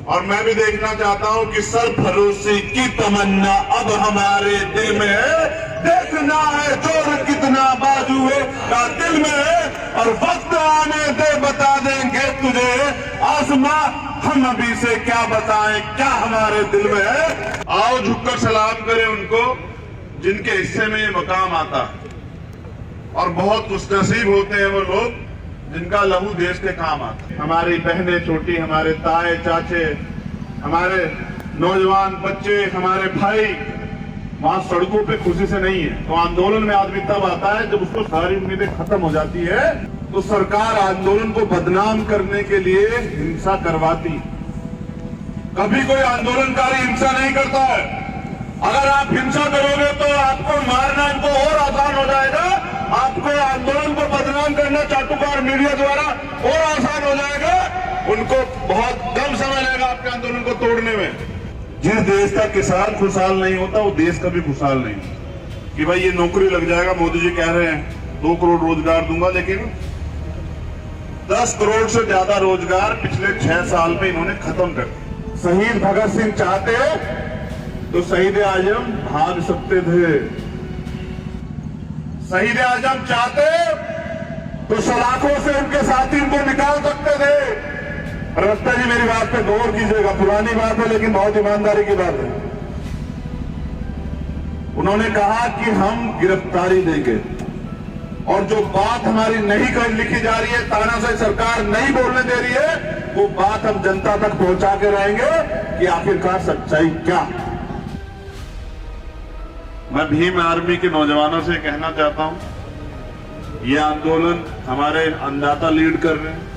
और मैं भी देखना चाहता हूं कि सरफरोशी की तमन्ना अब हमारे दिल में है। देखना है जोर कितना बाजुए का दिल में है, और वक्त आने दे बता देंगे तुझे आसमां, हम अभी से क्या बताएं क्या हमारे दिल में है। आओ झुककर सलाम करें उनको जिनके हिस्से में ये मकाम आता है, और बहुत खुशनसीब होते हैं वो लोग जिनका लहू देश के काम आता है। हमारी बहनें छोटी, हमारे ताए चाचे, हमारे नौजवान बच्चे, हमारे भाई वहां सड़कों पे खुशी से नहीं है। तो आंदोलन में आदमी तब आता है जब उसको सारी उम्मीदें खत्म हो जाती है। तो सरकार आंदोलन को बदनाम करने के लिए हिंसा करवाती। कभी कोई आंदोलनकारी हिंसा नहीं करता है। अगर आप हिंसा करोगे तो आपको मारना इनको और आसान हो जाएगा, आपको आंदोलन को बदनाम करना चाटुकार मीडिया द्वारा और आसान हो जाएगा। उनको बहुत कम समय लगेगा आपके आंदोलन को तोड़ने में। जिस देश का किसान खुशहाल नहीं होता वो देश कभी खुशहाल नहीं होता। कि भाई ये नौकरी लग जाएगा, मोदी जी कह रहे हैं 2 करोड़ रोजगार दूंगा, लेकिन 10 करोड़ से ज्यादा रोजगार पिछले 6 साल में इन्होंने खत्म कर दिया। शहीद भगत सिंह चाहते तो शहीद आजम भाग सकते थे। शहीद आजम चाहते तो सलाखों से उनके साथी उनको निकाल सकते थे। रफ्ता जी मेरी बात पे गौर कीजिएगा, पुरानी बात है लेकिन बहुत ईमानदारी की बात है। उन्होंने कहा कि हम गिरफ्तारी देंगे, और जो बात हमारी नहीं कर लिखी जा रही है, तानाशाही सरकार नहीं बोलने दे रही है, वो बात हम जनता तक पहुंचा के रहेंगे कि आखिरकार सच्चाई क्या। मैं भीम आर्मी के नौजवानों से कहना चाहता हूं, ये आंदोलन हमारे अन्नदाता लीड कर रहे हैं,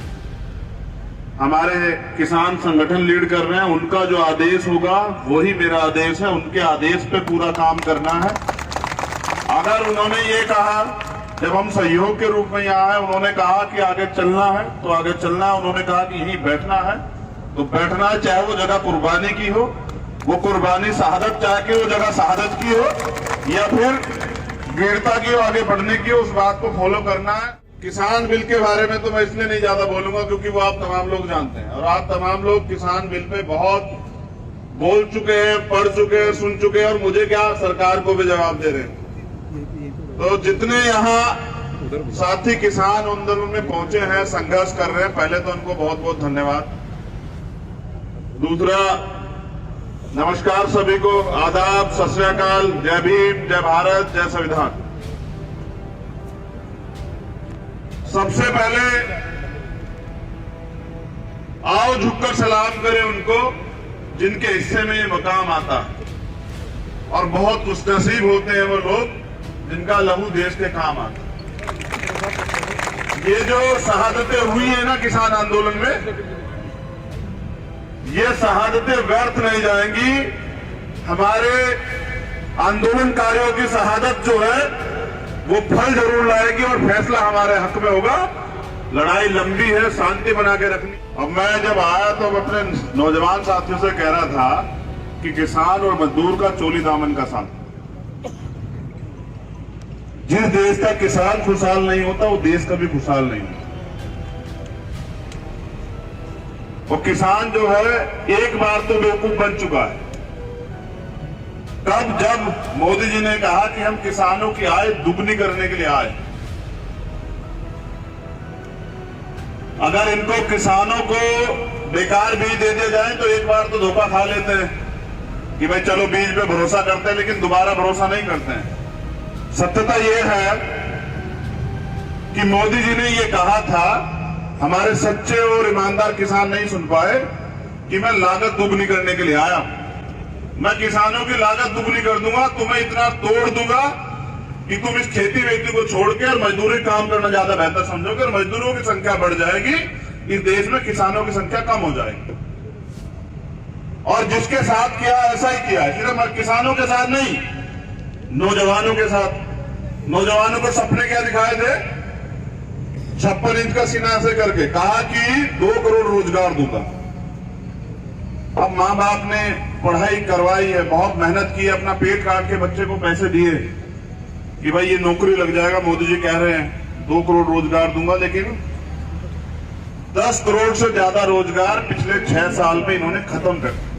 हमारे किसान संगठन लीड कर रहे हैं। उनका जो आदेश होगा वही मेरा आदेश है, उनके आदेश पे पूरा काम करना है। अगर उन्होंने ये कहा, जब हम सहयोग के रूप में यहाँ है, उन्होंने कहा कि आगे चलना है तो आगे चलना है। उन्होंने कहा कि यहीं बैठना है तो बैठना है, चाहे वो जगह कुर्बानी की हो, वो कुर्बानी शहादत चाहे कि वो जगह शहादत की हो या फिर वीरता की हो, आगे बढ़ने की हो, उस बात को फॉलो करना है। किसान बिल के बारे में तो मैं इसलिए नहीं ज्यादा बोलूंगा क्योंकि वो आप तमाम लोग जानते हैं, और आप तमाम लोग किसान बिल पे बहुत बोल चुके हैं, पढ़ चुके हैं, सुन चुके हैं, और मुझे क्या सरकार को भी जवाब दे रहे हैं। तो जितने यहाँ साथी किसान आंदोलन में पहुंचे हैं, संघर्ष कर रहे हैं, पहले तो उनको बहुत बहुत धन्यवाद। दूसरा, नमस्कार सभी को, आदाब, सत श्री अकाल, जय भीम, जय भारत, जय संविधान। सबसे पहले आओ झुककर सलाम करें उनको जिनके हिस्से में ये मकाम आता है, और बहुत खुशनसीब होते हैं वो लोग जिनका लहू देश के काम आता है। ये जो शहादतें हुई है ना किसान आंदोलन में, ये शहादतें व्यर्थ नहीं जाएंगी। हमारे आंदोलनकारियों की शहादत जो है वो फल जरूर लाएगी, और फैसला हमारे हक में होगा। लड़ाई लंबी है, शांति बना के रखनी। अब मैं जब आया तो अपने नौजवान साथियों से कह रहा था कि किसान और मजदूर का चोली दामन का साथ। जिस देश का किसान खुशहाल नहीं होता वो देश कभी खुशहाल नहीं होता। वो किसान जो है एक बार तो बेवकूफ बन चुका है। तब जब मोदी जी ने कहा कि हम किसानों की आय दुगनी करने के लिए आए। अगर इनको किसानों को बेकार बीज दे दिया जाए तो एक बार तो धोखा खा लेते हैं कि भाई चलो बीज पे भरोसा करते हैं, लेकिन दोबारा भरोसा नहीं करते हैं। सत्यता यह है कि मोदी जी ने यह कहा था, हमारे सच्चे और ईमानदार किसान नहीं सुन पाए कि मैं लागत दुगनी करने के लिए आया। मैं किसानों की लागत दुगनी कर दूंगा, तुम्हें इतना तोड़ दूंगा कि तुम इस खेती वेती को छोड़ के और मजदूरी काम करना ज्यादा बेहतर समझोगे, और मजदूरों की संख्या बढ़ जाएगी, इस देश में किसानों की संख्या कम हो जाएगी। और जिसके साथ किया ऐसा ही किया, सिर्फ किसानों के साथ नहीं, नौजवानों के साथ। नौजवानों को सपने क्या दिखाए थे? 56 इंच का सीना से करके कहा कि 2 करोड़ रोजगार दूंगा। अब माँ बाप ने पढ़ाई करवाई है, बहुत मेहनत की है, अपना पेट काट के बच्चे को पैसे दिए कि भाई ये नौकरी लग जाएगा, मोदी जी कह रहे हैं 2 करोड़ रोजगार दूंगा, लेकिन 10 करोड़ से ज्यादा रोजगार पिछले 6 साल में इन्होंने खत्म कर दिया।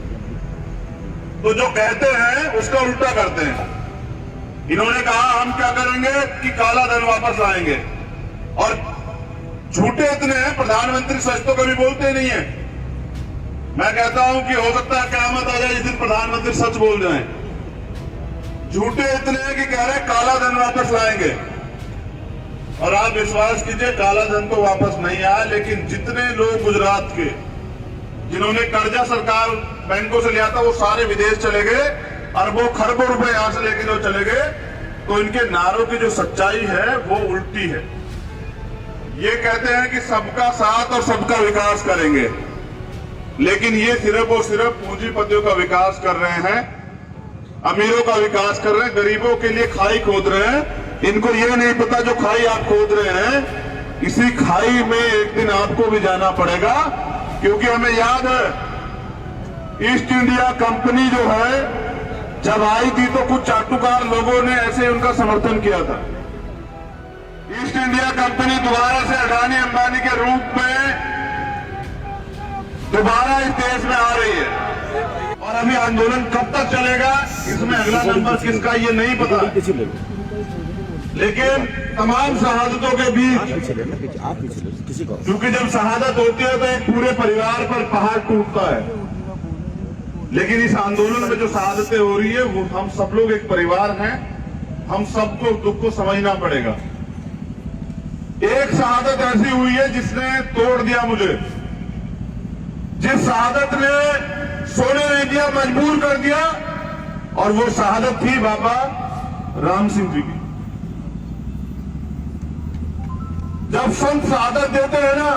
तो जो कहते हैं उसका उल्टा करते हैं। इन्होंने कहा हम क्या करेंगे कि काला धन वापस लाएंगे, और झूठे इतने हैं, प्रधानमंत्री सच तो कभी बोलते नहीं है। मैं कहता हूं कि हो सकता है क़यामत आ जाए जिस दिन प्रधानमंत्री सच बोल जाएं। झूठे इतने हैं कि कह रहे हैं काला धन वापस लाएंगे, और आप विश्वास कीजिए काला धन तो वापस नहीं आया, लेकिन जितने लोग गुजरात के जिन्होंने कर्जा सरकार बैंकों से लिया था वो सारे विदेश चले गए, अरबों खरबों रुपए यहां से लेके जो चले गए। तो इनके नारों की जो सच्चाई है वो उल्टी है। ये कहते हैं कि सबका साथ और सबका विकास करेंगे, लेकिन ये सिर्फ और सिर्फ पूंजीपतियों का विकास कर रहे हैं, अमीरों का विकास कर रहे हैं, गरीबों के लिए खाई खोद रहे हैं। इनको ये नहीं पता जो खाई आप खोद रहे हैं, इसी खाई में एक दिन आपको भी जाना पड़ेगा। क्योंकि हमें याद है ईस्ट इंडिया कंपनी जो है जब आई थी तो कुछ चाटुकार लोगों ने ऐसे उनका समर्थन किया था। ईस्ट इंडिया कंपनी दोबारा से अडानी अंबानी के रूप में दोबारा इस देश में आ रही है, और अभी आंदोलन कब तक चलेगा इसमें अगला नंबर किसका ये नहीं पता। लेकिन तमाम शहादतों के बीच, क्योंकि जब शहादत होती है तो एक पूरे परिवार पर पहाड़ टूटता है, लेकिन इस आंदोलन में जो शहादतें हो रही है वो हम सब लोग एक परिवार हैं, हम सबको दुख को समझना पड़ेगा। एक शहादत ऐसी हुई है जिसने तोड़ दिया मुझे, जिस शहादत ने सोने नहीं दिया, मजबूर कर दिया, और वो शहादत थी बाबा राम सिंह जी की। जब संत शहादत देते हैं ना,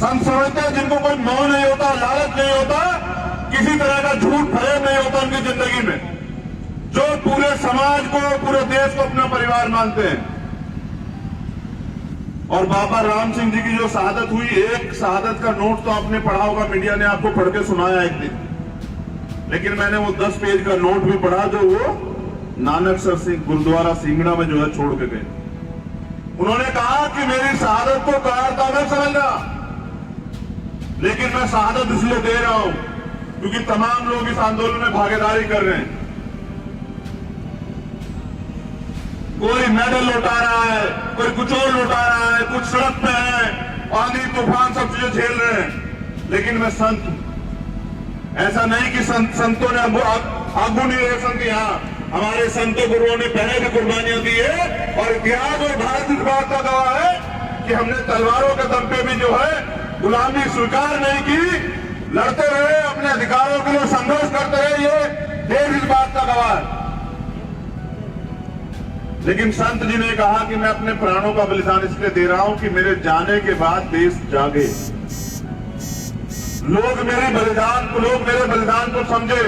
संत समझते हैं जिनको कोई मोह नहीं होता, लालच नहीं होता, किसी तरह का झूठ फरेब नहीं होता उनकी जिंदगी में, जो पूरे समाज को, पूरे देश को अपना परिवार मानते हैं। और बाबा राम सिंह जी की जो शहादत हुई, एक शहादत का नोट तो आपने पढ़ा होगा, मीडिया ने आपको पढ़ के सुनाया एक दिन, लेकिन मैंने वो 10 पेज का नोट भी पढ़ा जो वो नानकसर सिंह गुरुद्वारा सिंगड़ा में जो है छोड़ के गए। उन्होंने कहा कि मेरी शहादत को कायरता मत समझना, लेकिन मैं शहादत इसलिए दे रहा हूं क्योंकि तमाम लोग इस आंदोलन में भागीदारी कर रहे हैं। कोई मेडल लौटा रहा है, कोई कुछ और लौटा रहा है, कुछ सड़क पे है, आंधी तूफान सब चीजें झेल रहे हैं, लेकिन मैं संत हूं। ऐसा नहीं कि संतों ने आगू नहीं रहे संत, यहां हमारे संतों गुरुओं ने पहले भी कुर्बानियां दी है, और इतिहास और भारत इस बात का गवाह है कि हमने तलवारों के दम पे भी जो है गुलामी स्वीकार नहीं की, लड़ते रहे, अपने अधिकारों के लिए संघर्ष करते रहे, ये देश इस बात का गवाह है। लेकिन संत जी ने कहा कि मैं अपने प्राणों का बलिदान इसलिए दे रहा हूं कि मेरे जाने के बाद देश जागे, लोग मेरे बलिदान को समझे,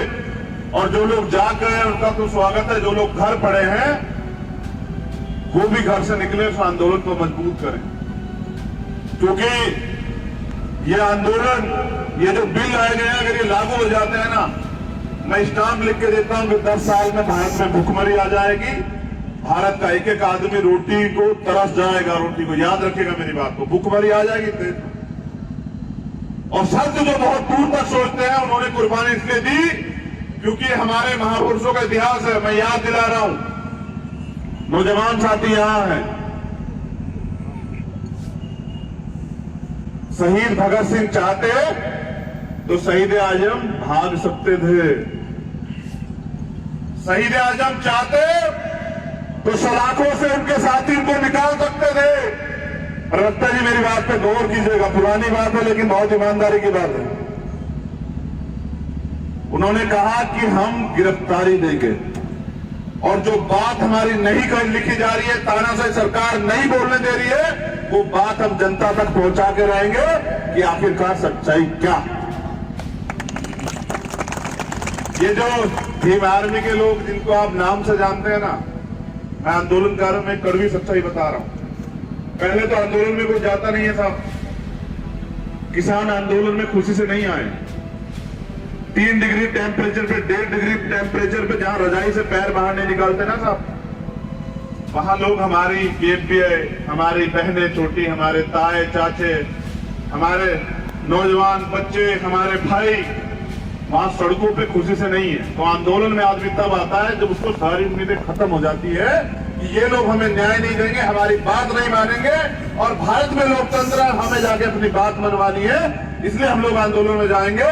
और जो लोग जाग गए हैं उनका तो स्वागत है, जो लोग घर पड़े हैं वो भी घर से निकले, उस आंदोलन को मजबूत करें। क्योंकि ये आंदोलन, ये जो बिल आए गए हैं, अगर ये लागू हो जाते हैं ना, मैं स्टाम्प लिख के देता हूं कि 10 साल में भारत में भूखमरी आ जाएगी, भारत का एक एक आदमी रोटी को तरस जाएगा, रोटी को, याद रखिएगा मेरी बात को, भूखमरी आ जाएगी। और संत जो बहुत दूर तक सोचते हैं, उन्होंने कुर्बानी इसलिए दी क्योंकि हमारे महापुरुषों का इतिहास है। मैं याद दिला रहा हूं, नौजवान साथी यहां हैं, शहीद भगत सिंह चाहते तो शहीद आजम भाग सकते थे, शहीद आजम चाहते तो सलाखों से उनके साथी उनको निकाल सकते थे। रत्ता जी मेरी बात पे गौर कीजिएगा, पुरानी बात है लेकिन बहुत ईमानदारी की बात है। उन्होंने कहा कि हम गिरफ्तारी देंगे, और जो बात हमारी नहीं कर लिखी जा रही है, तानाशाही सरकार नहीं बोलने दे रही है, वो बात हम जनता तक पहुंचा के रहेंगे कि आखिरकार सच्चाई क्या। ये जो भीम आर्मी के लोग जिनको आप नाम से जानते हैं ना, मैं आंदोलनकारों में कड़वी सच्चाई बता रहा हूं। पहले तो आंदोलन में कोई जाता नहीं है साहब, किसान आंदोलन में खुशी से नहीं आए। 3 डिग्री टेम्परेचर पे, 1.5 डिग्री टेम्परेचर पे जहां रजाई से पैर बाहर नहीं निकालते ना साहब, वहां लोग, हमारी बीएमपीआई, हमारी बहनें छोटी, हमारे ताए चाचे, हमारे नौजवान बच्चे, हमारे भाई वहां सड़कों पे खुशी से नहीं है। तो आंदोलन में आदमी तब आता है जब उसको सारी उम्मीदें खत्म हो जाती है कि ये लोग हमें न्याय नहीं देंगे, हमारी बात नहीं मानेंगे, और भारत में लोकतंत्र है, हमें जाके अपनी बात मनवानी है, इसलिए हम लोग आंदोलन में जाएंगे।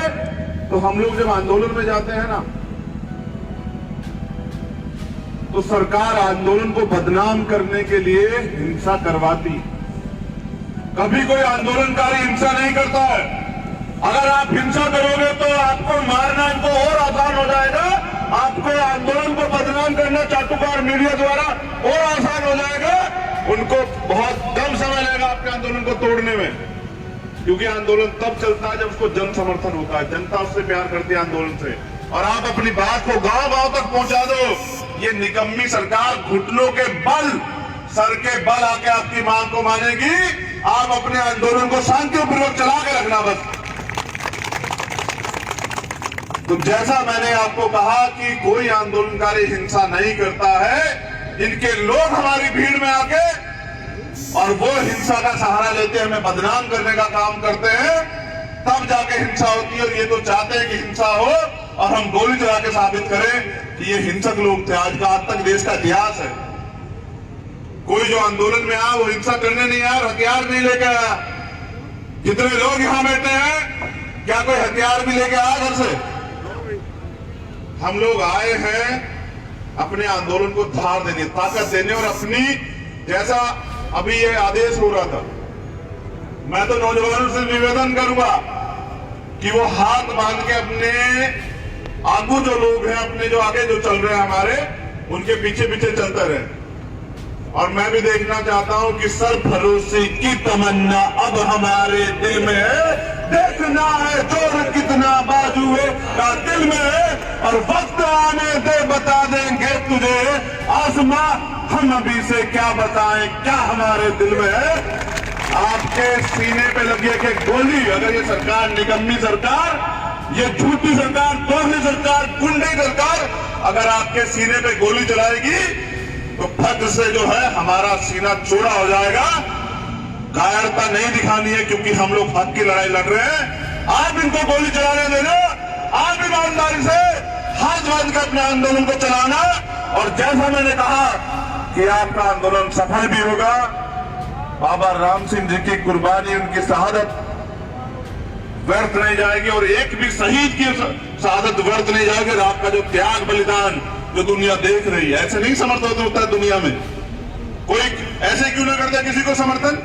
तो हम लोग जब आंदोलन में जाते हैं ना, तो सरकार आंदोलन को बदनाम करने के लिए हिंसा करवाती। कभी कोई आंदोलनकारी हिंसा नहीं करता है। अगर आप हिंसा करोगे तो आपको मारना इनको और आसान हो जाएगा, आपको आंदोलन को बदनाम करना चाटुकार मीडिया द्वारा और आसान हो जाएगा। उनको बहुत कम समय लगेगा आपके आंदोलन को तोड़ने में, क्योंकि आंदोलन तब चलता है जब उसको जन समर्थन होता है, जनता उससे प्यार करती है आंदोलन से। और आप अपनी बात को गांव-गांव तक पहुंचा दो। ये निकम्मी सरकार घुटनों के बल, सर के बल आके आपकी मांग को मानेगी। आप अपने आंदोलन को शांतिपूर्वक चला के रखना बस। तो जैसा मैंने आपको कहा कि कोई आंदोलनकारी हिंसा नहीं करता है, इनके लोग हमारी भीड़ में आके और वो हिंसा का सहारा लेते हैं, हमें बदनाम करने का काम करते हैं, तब जाके हिंसा होती है। और ये तो चाहते हैं कि हिंसा हो और हम गोली चला के साबित करें कि ये हिंसक लोग थे। आज तक देश का इतिहास है, कोई जो आंदोलन में आया वो हिंसा करने नहीं आया, हथियार नहीं लेके आया। जितने लोग यहां बैठे हैं, क्या कोई हथियार भी लेके आया घर से? हम लोग आए हैं अपने आंदोलन को धार देने, ताकत देने, और अपनी, जैसा अभी ये आदेश हो रहा था, मैं तो नौजवानों से निवेदन करूंगा कि वो हाथ बांध के अपने आगू जो लोग हैं, अपने जो आगे जो चल रहे हैं हमारे, उनके पीछे पीछे चलते रहे। और मैं भी देखना चाहता हूं कि सरफरोशी की तमन्ना अब हमारे दिल में है। देखना है जोर कितना बाजुए का दिल में है, और वक्त आने दे बता देंगे तुझे आसमां, हम अभी से क्या बताएं क्या हमारे दिल में है। आपके सीने पे लगी है गोली, अगर ये सरकार, निकम्मी सरकार, ये झूठी सरकार, दोहरी सरकार, गुंडे सरकार अगर आपके सीने पे गोली चलाएगी तो फट से जो है हमारा सीना चौड़ा हो जाएगा। कायरता नहीं दिखानी है, क्योंकि हम लोग हक की लड़ाई लड़ रहे हैं। आप इनको गोली चलाने देना, आप ईमानदारी से हाथ बांध कर अपने आंदोलन को चलाना। और जैसा मैंने कहा कि आपका आंदोलन सफल भी होगा। बाबा राम सिंह जी की कुर्बानी, उनकी शहादत व्यर्थ नहीं जाएगी, और एक भी शहीद की शहादत व्यर्थ नहीं जाएगी। आपका जो त्याग बलिदान जो दुनिया देख रही है, ऐसे नहीं समर्थन होता है दुनिया में। कोई ऐसे क्यों ना करता किसी को समर्थन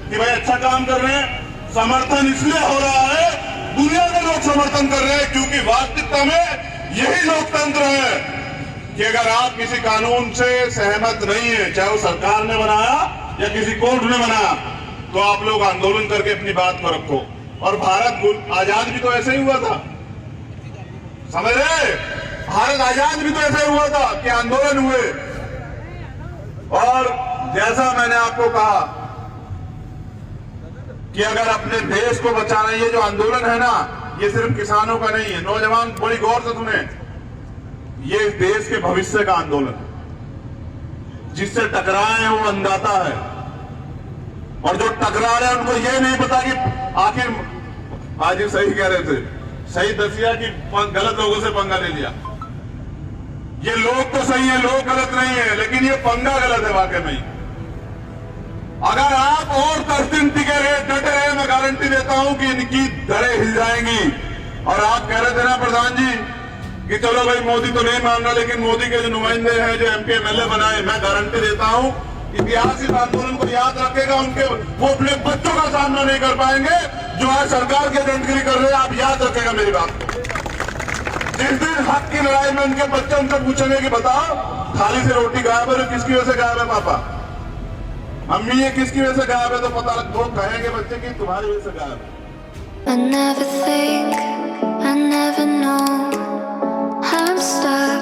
कि भाई अच्छा काम कर रहे हैं। समर्थन इसलिए हो रहा है, दुनिया के लोग समर्थन कर रहे हैं, क्योंकि वास्तविकता में यही लोकतंत्र है कि अगर आप किसी कानून से सहमत नहीं है, चाहे वो सरकार ने बनाया या किसी कोर्ट ने बनाया, तो आप लोग आंदोलन करके अपनी बात को रखो। और भारत आजाद भी तो ऐसे ही हुआ था, समझ रहे? भारत आजाद भी तो ऐसे हुआ था कि आंदोलन हुए। और जैसा मैंने आपको कहा कि अगर अपने देश को बचाना, ये जो आंदोलन है ना, ये सिर्फ किसानों का नहीं है। नौजवान बड़ी गौर से सुने, ये देश के भविष्य का आंदोलन है। जिससे टकराए हैं वो अंधाता है, और जो टकरा रहे हैं उनको ये नहीं पता कि आखिर, आज ही सही कह रहे थे, सही दसिया कि गलत लोगों से पंगा ले लिया। ये लोग तो सही है, लोग गलत नहीं है, लेकिन ये पंगा गलत है वाकई में। अगर आप और 10 दिन टिके रहे, डटे रहे, मैं गारंटी देता हूं कि इनकी दरें हिल जाएंगी। और आप कह रहे थे ना प्रधान जी कि चलो भाई मोदी तो नहीं मान रहा, लेकिन मोदी के जो नुमाइंदे हैं, जो MP MLA बनाए, मैं गारंटी देता हूं इतिहास इस आंदोलन को याद रखेगा। उनके वो अपने बच्चों का सामना नहीं कर पाएंगे जो आज सरकार की एजेंटगिरी कर रहे हैं। आप याद रखेगा मेरी बात को। जिस दिन हक की लड़ाई में उनके बच्चे उनसे पूछेंगे कि बताओ थाली से रोटी गायब है, किसकी वजह से गायब है पापा, मम्मी ये किसकी वजह से गायब है, तो पता लग, वो कहेंगे बच्चे की तुम्हारी वजह से गायब है। I never think, I never know how to start.